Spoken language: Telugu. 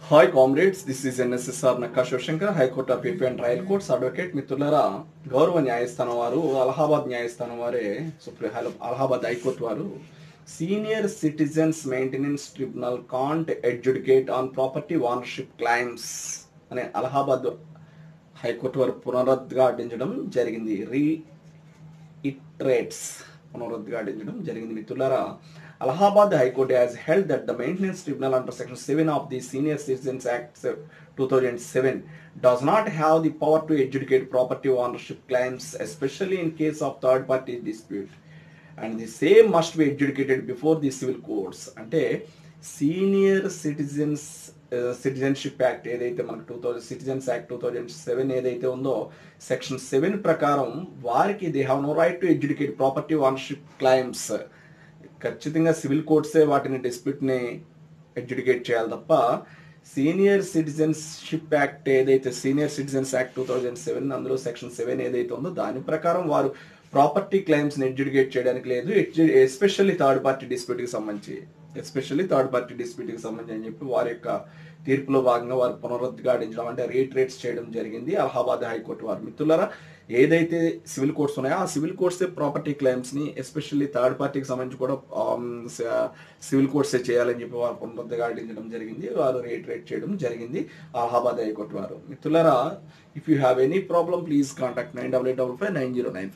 Hi comrades, this is NSSR Nakka Shivashankar, high court of AP and trial courts advocate. మిత్రులారా, గౌరవ న్యాయస్థానం వారు, అలహాబాద్ న్యాయస్థానం వారే, అలహాబాద్ హైకోర్టు వారు senior citizens maintenance tribunal can't adjudicate on property ownership claims అనే అలహాబాద్ హైకోర్టు వారు పునరుద్ఘాటించడం జరిగింది. పునరుద్ఘాటించడం జరిగింది. మిత్రులారా, Allahabad High Court has held that the Maintenance Tribunal under Section 7 of the Senior Citizens Act 2007 does not have the power to adjudicate property ownership claims, especially in case of third-party dispute, and the same must be adjudicated before the civil courts. అంటే సీనియర్ సిటిజన్షిప్ యాక్ట్ ఏదైతే మనకు సిటిజన్స్ యాక్ట్ 2007 ఏదైతే ఉందో, సెక్షన్ 7 ప్రకారం వారికి they have no right to adjudicate property ownership claims. ఖచ్చితంగా సివిల్ కోర్ట్సే వాటిని డిస్ప్యూట్ని ఎడ్యుడికేట్ చేయాలి తప్ప సీనియర్ సిటిజన్షిప్ యాక్ట్ ఏదైతే సీనియర్ సిటిజన్స్ యాక్ట్ 2007 అందులో సెక్షన్ 7 ఏదైతే ఉందో దాని ప్రకారం వారు ప్రాపర్టీ క్లైమ్స్ని ఎడ్యుడికేట్ చేయడానికి లేదు. ఎస్పెషల్లీ థర్డ్ పార్టీ డిస్ప్యూట్కి సంబంధించి అని చెప్పి వారి యొక్క తీర్పులో భాగంగా వారు పునరుద్ఘాటించడం అంటే రీట్రేట్స్ చేయడం జరిగింది అలహాబాద్ హైకోర్టు వారు. మిత్రులారా, ఏదైతే సివిల్ కోర్ట్స్ ఉన్నాయో ఆ సివిల్ కోర్ట్సే ప్రాపర్టీ క్లైమ్స్ని ఎస్పెషల్లీ థర్డ్ పార్టీకి సంబంధించి కూడా సివిల్ కోర్ట్సే చేయాలని చెప్పి వారు పునరుద్ఘాటించడం జరిగింది. వారు రీట్రేట్ చేయడం జరిగింది అలహాబాద్ హైకోర్టు వారు. మిత్రులారా, if you have any problem please contact 9855 9095.